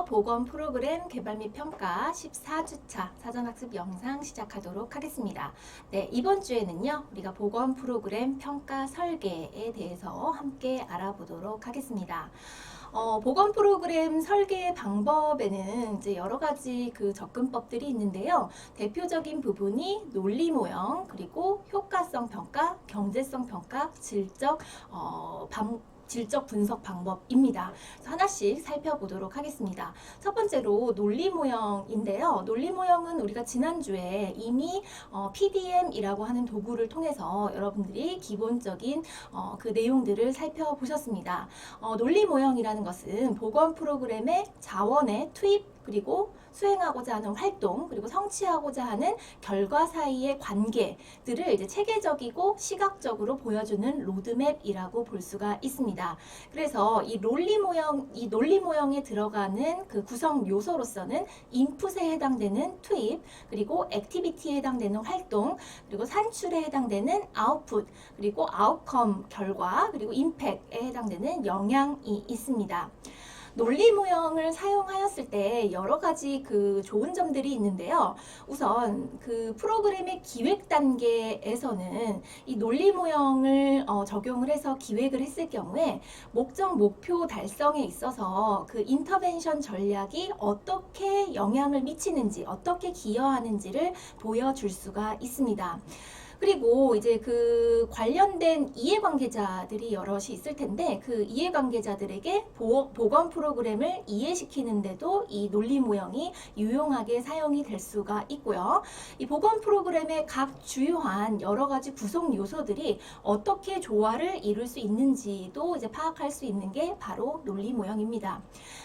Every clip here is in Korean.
보건 프로그램 개발 및 평가 14주차 사전학습 영상 시작하도록 하겠습니다. 네, 이번 주에는요, 우리가 보건 프로그램 평가 설계에 대해서 함께 알아보도록 하겠습니다. 보건 프로그램 설계 방법에는 이제 여러 가지 그 접근법들이 있는데요. 대표적인 부분이 논리 모형, 그리고 효과성 평가, 경제성 평가, 질적 분석 방법입니다. 그래서 하나씩 살펴보도록 하겠습니다. 첫 번째로 논리 모형인데요. 논리 모형은 우리가 지난주에 이미 PDM이라고 하는 도구를 통해서 여러분들이 기본적인 그 내용들을 살펴보셨습니다. 논리 모형이라는 것은 보건 프로그램의 자원의 투입, 그리고 수행하고자 하는 활동, 그리고 성취하고자 하는 결과 사이의 관계들을 이제 체계적이고 시각적으로 보여주는 로드맵이라고 볼 수가 있습니다. 그래서 이 논리 모형에 들어가는 그 구성 요소로서는 인풋에 해당되는 투입, 그리고 액티비티에 해당되는 활동, 그리고 산출에 해당되는 아웃풋, 그리고 아웃컴 결과, 그리고 임팩트에 해당되는 영향이 있습니다. 논리 모형을 사용하였을 때 여러 가지 그 좋은 점들이 있는데요. 우선 그 프로그램의 기획 단계에서는 이 논리 모형을 적용을 해서 기획을 했을 경우에 목적 목표 달성에 있어서 그 인터벤션 전략이 어떻게 영향을 미치는지, 어떻게 기여하는지를 보여줄 수가 있습니다. 그리고 이제 그 관련된 이해관계자들이 여럿이 있을 텐데 그 이해관계자들에게 보건 프로그램을 이해시키는데도 이 논리 모형이 유용하게 사용이 될 수가 있고요. 이 보건 프로그램의 각 주요한 여러 가지 구성 요소들이 어떻게 조화를 이룰 수 있는지도 이제 파악할 수 있는 게 바로 논리 모형입니다.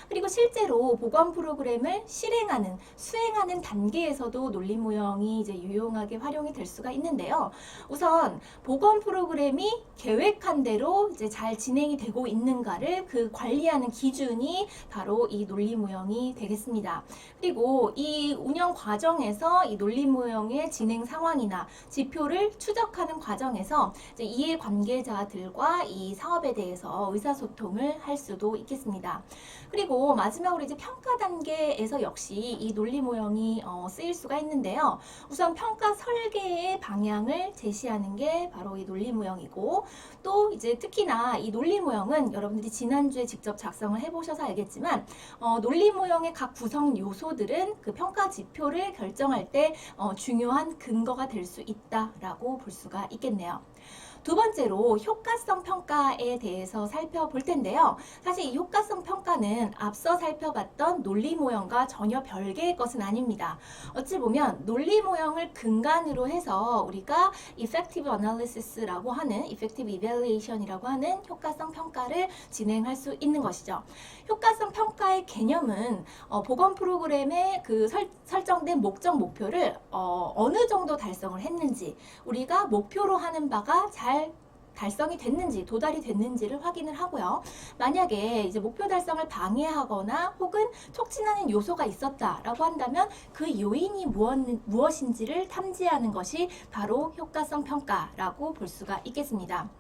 그리고 실제로 보건 프로그램을 수행하는 단계에서도 논리 모형이 이제 유용하게 활용이 될 수가 있는데요. 우선 보건 프로그램이 계획한 대로 이제 잘 진행이 되고 있는가를 그 관리하는 기준이 바로 이 논리 모형이 되겠습니다. 그리고 이 운영 과정에서 이 논리 모형의 진행 상황이나 지표를 추적하는 과정에서 이제 이해 관계자들과 이 사업에 대해서 의사소통을 할 수도 있겠습니다. 그리고 마지막으로 이제 평가 단계에서 역시 이 논리 모형이 쓰일 수가 있는데요. 우선 평가 설계의 방향을 제시하는 게 바로 이 논리 모형이고, 또 이제 특히나 이 논리 모형은 여러분들이 지난주에 직접 작성을 해보셔서 알겠지만 논리 모형의 각 구성 요소들은 그 평가 지표를 결정할 때 중요한 근거가 될 수 있다라고 볼 수가 있겠네요. 두 번째로 효과성 평가에 대해서 살펴볼 텐데요. 사실 이 효과성 평가는 앞서 살펴봤던 논리 모형과 전혀 별개의 것은 아닙니다. 어찌 보면 논리 모형을 근간으로 해서 우리가 effective analysis라고 하는 effective evaluation이라고 하는 효과성 평가를 진행할 수 있는 것이죠. 효과성 평가의 개념은 보건 프로그램의 그 설정된 목적 목표를 어느 정도 달성을 했는지, 우리가 목표로 하는 바가 잘 달성이 됐는지, 도달이 됐는지를 확인을 하고요. 만약에 이제 목표 달성을 방해하거나 혹은 촉진하는 요소가 있었다라고 한다면 그 요인이 무엇인지를 탐지하는 것이 바로 효과성 평가라고 볼 수가 있겠습니다.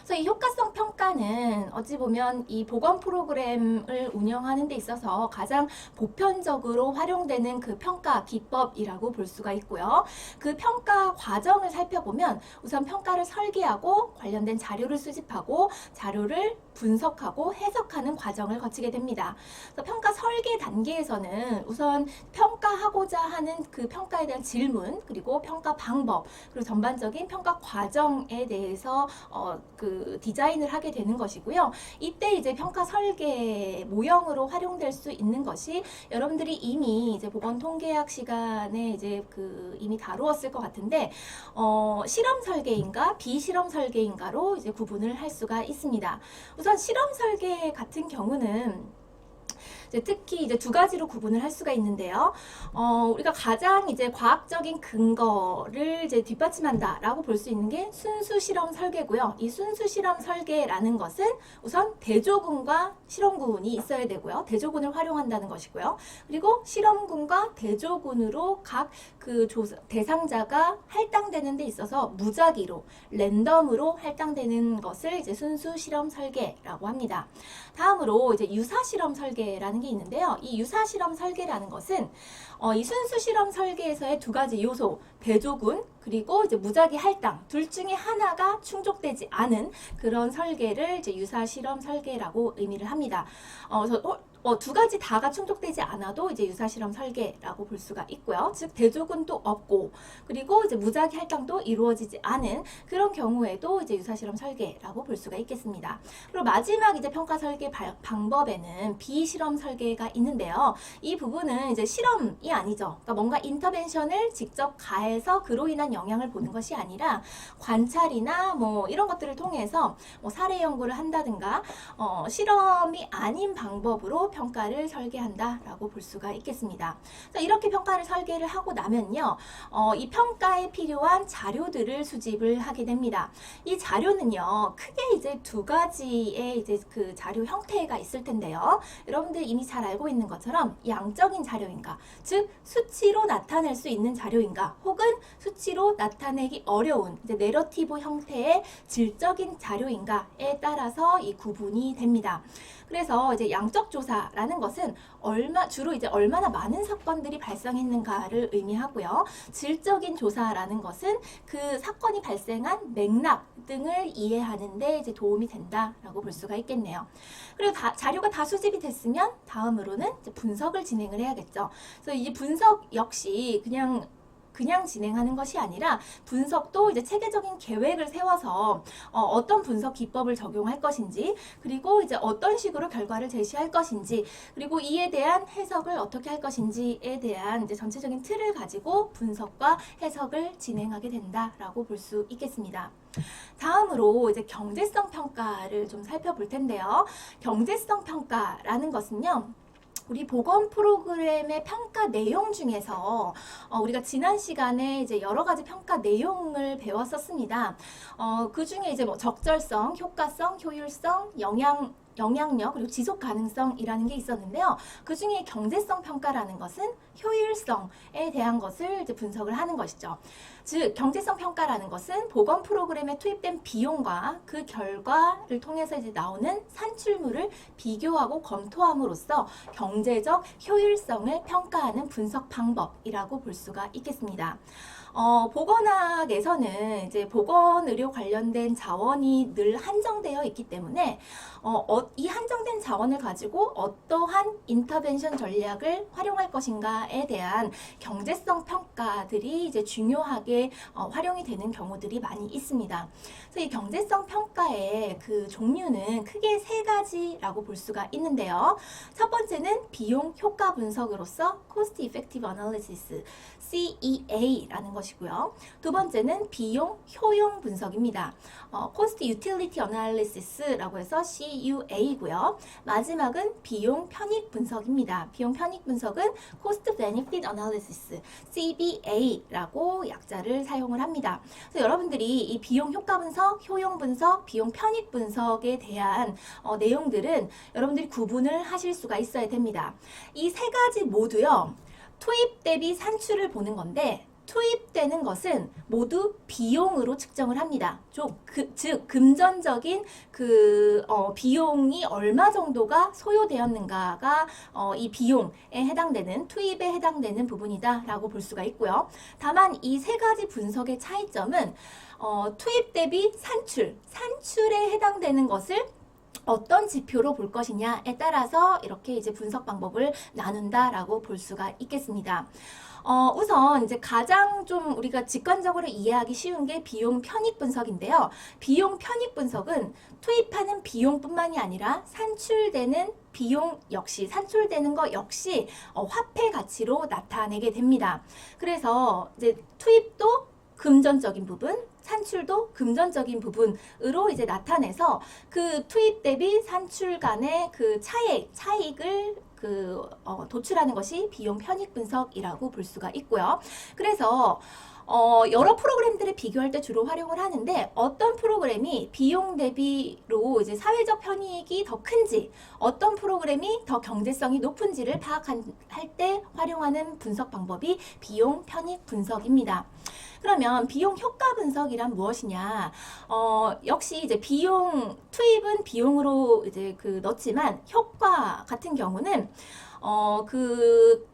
그래서 이 효과성 평가는 어찌 보면 이 보건 프로그램을 운영하는 데 있어서 가장 보편적으로 활용되는 그 평가 기법이라고 볼 수가 있고요. 그 평가 과정을 살펴보면 우선 평가를 설계하고 관련된 자료를 수집하고 자료를 분석하고 해석하는 과정을 거치게 됩니다. 그래서 평가 설계 단계에서는 우선 평가하고자 하는 그 평가에 대한 질문, 그리고 평가 방법, 그리고 전반적인 평가 과정에 대해서 그 디자인을 하게 되는 것이고요. 이때 이제 평가 설계 모형으로 활용될 수 있는 것이 여러분들이 이미 이제 보건 통계학 시간에 이제 그 이미 다루었을 것 같은데 실험 설계인가 비실험 설계인가로 이제 구분을 할 수가 있습니다. 우선 실험 설계 같은 경우는 특히 이제 두 가지로 구분을 할 수가 있는데요. 우리가 가장 이제 과학적인 근거를 이제 뒷받침한다라고 볼 수 있는 게 순수 실험 설계고요. 이 순수 실험 설계라는 것은 우선 대조군과 실험군이 있어야 되고요. 대조군을 활용한다는 것이고요. 그리고 실험군과 대조군으로 각 그 대상자가 할당되는 데 있어서 무작위로 랜덤으로 할당되는 것을 이제 순수 실험 설계라고 합니다. 다음으로 이제 유사 실험 설계라는 게 있는데요. 이 유사 실험 설계라는 것은 이 순수 실험 설계에서의 두 가지 요소, 대조군 그리고 이제 무작위 할당 둘 중에 하나가 충족되지 않은 그런 설계를 이제 유사 실험 설계라고 의미를 합니다. 두 가지 다가 충족되지 않아도 이제 유사 실험 설계라고 볼 수가 있고요. 즉 대조군도 없고 그리고 이제 무작위 할당도 이루어지지 않은 그런 경우에도 이제 유사 실험 설계라고 볼 수가 있겠습니다. 그리고 마지막 이제 평가 설계 방법에는 비실험 설계가 있는데요. 이 부분은 이제 실험이 아니죠. 그러니까 뭔가 인터벤션을 직접 가해서 그로 인한 영향을 보는 것이 아니라 관찰이나 뭐 이런 것들을 통해서 뭐 사례 연구를 한다든가 실험이 아닌 방법으로 평가를 설계한다라고 볼 수가 있겠습니다. 자, 이렇게 평가를 설계를 하고 나면요, 이 평가에 필요한 자료들을 수집을 하게 됩니다. 이 자료는요, 크게 이제 두 가지의 이제 그 자료 형태가 있을 텐데요. 여러분들 이미 잘 알고 있는 것처럼 양적인 자료인가, 즉 수치로 나타낼 수 있는 자료인가, 혹은 수치로 나타내기 어려운 이제 내러티브 형태의 질적인 자료인가에 따라서 이 구분이 됩니다. 그래서 이제 양적 조사라는 것은 주로 이제 얼마나 많은 사건들이 발생했는가를 의미하고요. 질적인 조사라는 것은 그 사건이 발생한 맥락 등을 이해하는 데 이제 도움이 된다라고 볼 수가 있겠네요. 그리고 자료가 다 수집이 됐으면 다음으로는 이제 분석을 진행을 해야겠죠. 그래서 이 분석 역시 그냥 진행하는 것이 아니라 분석도 이제 체계적인 계획을 세워서 어떤 분석 기법을 적용할 것인지, 그리고 이제 어떤 식으로 결과를 제시할 것인지, 그리고 이에 대한 해석을 어떻게 할 것인지에 대한 이제 전체적인 틀을 가지고 분석과 해석을 진행하게 된다라고 볼 수 있겠습니다. 다음으로 이제 경제성 평가를 좀 살펴볼 텐데요. 경제성 평가라는 것은요, 우리 보건 프로그램의 평가 내용 중에서 우리가 지난 시간에 이제 여러 가지 평가 내용을 배웠었습니다. 그 중에 이제 뭐 적절성, 효과성, 효율성, 영향력 그리고 지속 가능성이라는 게 있었는데요. 그 중에 경제성 평가라는 것은 효율성에 대한 것을 이제 분석을 하는 것이죠. 즉 경제성 평가라는 것은 보건 프로그램에 투입된 비용과 그 결과를 통해서 이제 나오는 산출물을 비교하고 검토함으로써 경제적 효율성을 평가하는 분석 방법이라고 볼 수가 있겠습니다. 보건학에서는 이제 보건의료 관련된 자원이 늘 한정되어 있기 때문에 이 한정된 자원을 가지고 어떠한 인터벤션 전략을 활용할 것인가에 대한 경제성 평가들이 이제 중요하게 활용이 되는 경우들이 많이 있습니다. 그래서 이 경제성 평가의 그 종류는 크게 세 가지라고 볼 수가 있는데요. 첫 번째는 비용 효과 분석으로서 Cost Effective Analysis, CEA라는 것이고요. 두 번째는 비용 효용 분석입니다. Cost Utility Analysis라고 해서 CUA이고요. 마지막은 비용 편익 분석입니다. 비용 편익 분석은 Cost Benefit Analysis, CBA라고 약자를 사용을 합니다. 그래서 여러분들이 이 비용 효과 분석, 효용 분석, 비용 편익 분석에 대한 내용들은 여러분들이 구분을 하실 수가 있어야 됩니다. 이 세 가지 모두요, 투입 대비 산출을 보는 건데, 투입되는 것은 모두 비용으로 측정을 합니다. 즉 금전적인 비용이 얼마 정도가 소요되었는가가 이 비용에 해당되는, 투입에 해당되는 부분이다라고 볼 수가 있고요. 다만 이 세 가지 분석의 차이점은 투입 대비 산출에 해당되는 것을 어떤 지표로 볼 것이냐에 따라서 이렇게 이제 분석 방법을 나눈다라고 볼 수가 있겠습니다. 우선 이제 가장 좀 우리가 직관적으로 이해하기 쉬운 게 비용 편익 분석인데요. 비용 편익 분석은 투입하는 비용뿐만이 아니라 산출되는 거 역시 화폐 가치로 나타내게 됩니다. 그래서 이제 투입도 금전적인 부분, 산출도 금전적인 부분으로 이제 나타내서 그 투입 대비 산출 간의 그 차익을 도출하는 것이 비용 편익 분석이라고 볼 수가 있고요. 그래서 여러 프로그램들을 비교할 때 주로 활용을 하는데, 어떤 프로그램이 비용 대비로 이제 사회적 편익이 더 큰지, 어떤 프로그램이 더 경제성이 높은지를 파악할 때 활용하는 분석 방법이 비용 편익 분석입니다. 그러면 비용 효과 분석이란 무엇이냐? 역시 이제 비용, 투입은 비용으로 이제 넣지만 효과 같은 경우는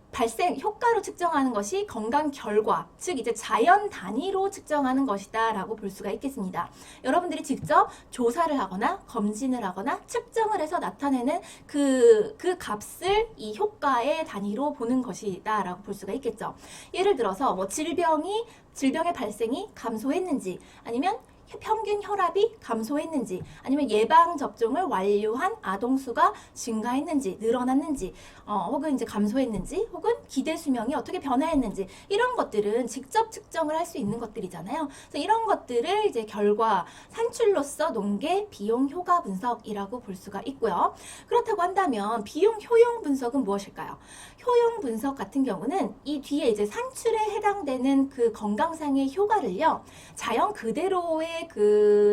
발생 효과로 측정하는 것이 건강 결과, 즉 이제 자연 단위로 측정하는 것이다 라고 볼 수가 있겠습니다. 여러분들이 직접 조사를 하거나 검진을 하거나 측정을 해서 나타내는 그 값을 이 효과의 단위로 보는 것이다 라고 볼 수가 있겠죠. 예를 들어서 뭐 질병의 발생이 감소했는지, 아니면 평균 혈압이 감소했는지, 아니면 예방접종을 완료한 아동수가 증가했는지, 늘어났는지, 혹은 이제 감소했는지, 혹은 기대 수명이 어떻게 변화했는지, 이런 것들은 직접 측정을 할 수 있는 것들이잖아요. 그래서 이런 것들을 이제 결과, 산출로서 놓은 게 비용 효과 분석이라고 볼 수가 있고요. 그렇다고 한다면 비용 효용 분석은 무엇일까요? 효용 분석 같은 경우는 이 뒤에 이제 산출에 해당되는 그 건강상의 효과를요, 자연 그대로의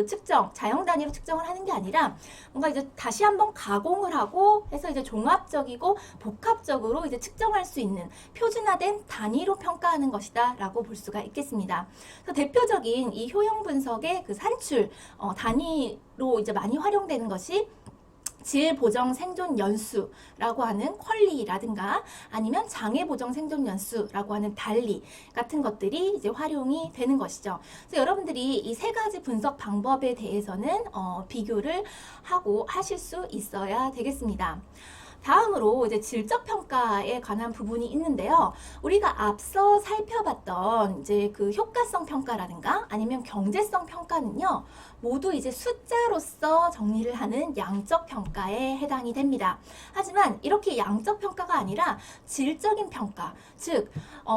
측정, 자연 단위로 측정을 하는 게 아니라 뭔가 이제 다시 한번 가공을 하고 해서 이제 종합적이고 복합적으로 이제 측정할 수 있는 표준화된 단위로 평가하는 것이다 라고 볼 수가 있겠습니다. 그래서 대표적인 이 효용 분석의 그 산출 단위로 이제 많이 활용되는 것이 질 보정 생존 연수라고 하는 퀄리라든가, 아니면 장애 보정 생존 연수라고 하는 달리 같은 것들이 이제 활용이 되는 것이죠. 그래서 여러분들이 이 세 가지 분석 방법에 대해서는 비교를 하고 하실 수 있어야 되겠습니다. 다음으로 이제 질적 평가에 관한 부분이 있는데요. 우리가 앞서 살펴봤던 이제 그 효과성 평가라든가 아니면 경제성 평가는요, 모두 이제 숫자로서 정리를 하는 양적 평가에 해당이 됩니다. 하지만 이렇게 양적 평가가 아니라 질적인 평가, 즉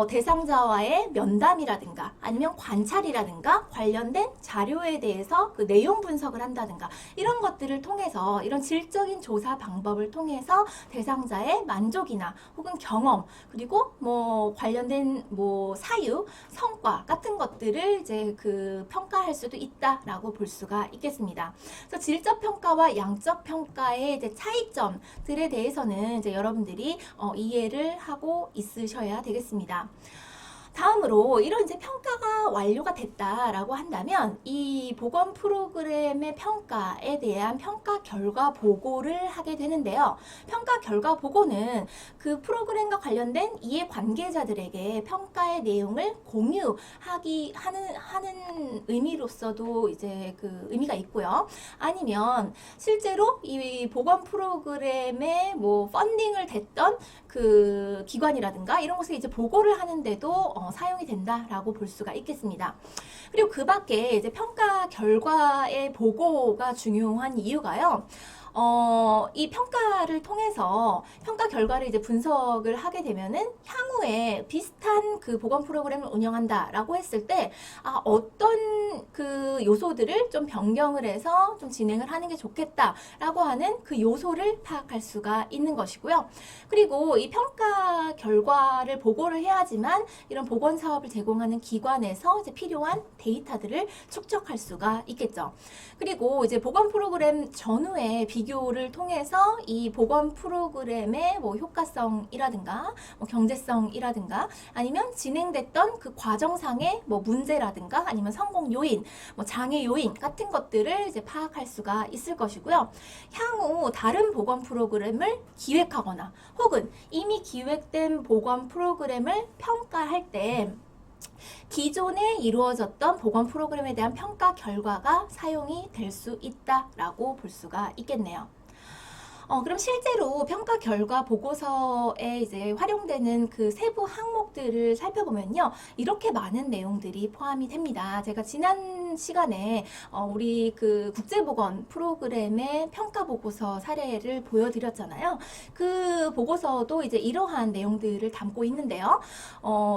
대상자와의 면담이라든가 아니면 관찰이라든가 관련된 자료에 대해서 그 내용 분석을 한다든가, 이런 것들을 통해서, 이런 질적인 조사 방법을 통해서 대상자의 만족이나 혹은 경험, 그리고 뭐 관련된 뭐 사유, 성과 같은 것들을 이제 평가할 수도 있다라고 볼 수가 있겠습니다. 그래서 질적 평가와 양적 평가의 이제 차이점들에 대해서는 이제 여러분들이 이해를 하고 있으셔야 되겠습니다. 다음으로 이런 이제 평가가 완료가 됐다라고 한다면 이 보건 프로그램의 평가에 대한 평가 결과 보고를 하게 되는데요. 평가 결과 보고는 그 프로그램과 관련된 이해 관계자들에게 평가의 내용을 하는 의미로서도 이제 의미가 있고요. 아니면 실제로 이 보건 프로그램에 뭐 펀딩을 됐던 그 기관이라든가 이런 곳에 이제 보고를 하는데도 사용이 된다라고 볼 수가 있겠습니다. 그리고 그 밖에 이제 평가 결과의 보고가 중요한 이유가요. 이 평가를 통해서 평가 결과를 이제 분석을 하게 되면은 향후에 비슷한 그 보건 프로그램을 운영한다라고 했을 때 어떤 그 요소들을 좀 변경을 해서 좀 진행을 하는 게 좋겠다라고 하는 그 요소를 파악할 수가 있는 것이고요. 그리고 이 평가 결과를 보고를 해야지만 이런 보건 사업을 제공하는 기관에서 이제 필요한 데이터들을 축적할 수가 있겠죠. 그리고 이제 보건 프로그램 전후에 비교를 통해서 이 보건 프로그램의 뭐 효과성이라든가 뭐 경제성이라든가 아니면 진행됐던 그 과정상의 뭐 문제라든가 아니면 성공 요인, 뭐 장애 요인 같은 것들을 이제 파악할 수가 있을 것이고요. 향후 다른 보건 프로그램을 기획하거나 혹은 이미 기획된 보건 프로그램을 평가할 때 기존에 이루어졌던 보건 프로그램에 대한 평가 결과가 사용이 될 수 있다라고 볼 수가 있겠네요. 그럼 실제로 평가 결과 보고서에 이제 활용되는 그 세부 항목들을 살펴보면요. 이렇게 많은 내용들이 포함이 됩니다. 제가 지난 시간에 우리 그 국제보건 프로그램의 평가 보고서 사례를 보여드렸잖아요. 그 보고서도 이제 이러한 내용들을 담고 있는데요.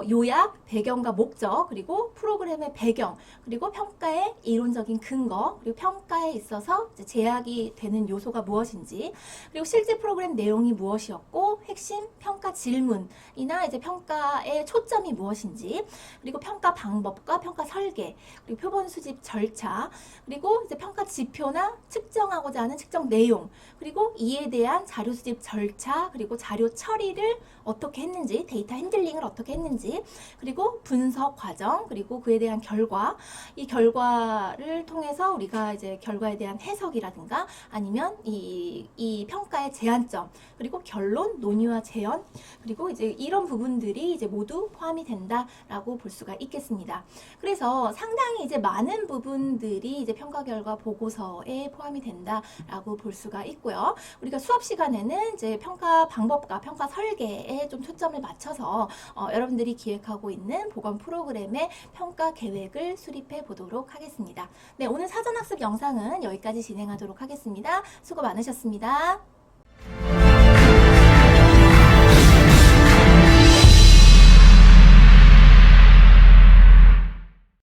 요약, 배경과 목적, 그리고 프로그램의 배경, 그리고 평가의 이론적인 근거, 그리고 평가에 있어서 이제 제약이 되는 요소가 무엇인지, 그리고 실제 프로그램 내용이 무엇이었고, 핵심 평가 질문이나 이제 평가의 초점이 무엇인지, 그리고 평가 방법과 평가 설계, 그리고 표본 수집 절차, 그리고 이제 평가 지표나 측정하고자 하는 측정 내용, 그리고 이에 대한 자료 수집 절차, 그리고 자료 처리를 어떻게 했는지, 데이터 핸들링을 어떻게 했는지, 그리고 분석 과정, 그리고 그에 대한 결과, 이 결과를 통해서 우리가 이제 결과에 대한 해석이라든가 아니면 이 평가의 제한점, 그리고 결론, 논의와 재현, 그리고 이제 이런 부분들이 이제 모두 포함이 된다라고 볼 수가 있겠습니다. 그래서 상당히 이제 많은 부분들이 이제 평가 결과 보고서에 포함이 된다라고 볼 수가 있고요. 우리가 수업 시간에는 이제 평가 방법과 평가 설계에 좀 초점을 맞춰서 여러분들이 기획하고 있는 보건 프로그램의 평가 계획을 수립해 보도록 하겠습니다. 네, 오늘 사전학습 영상은 여기까지 진행하도록 하겠습니다. 수고 많으셨습니다.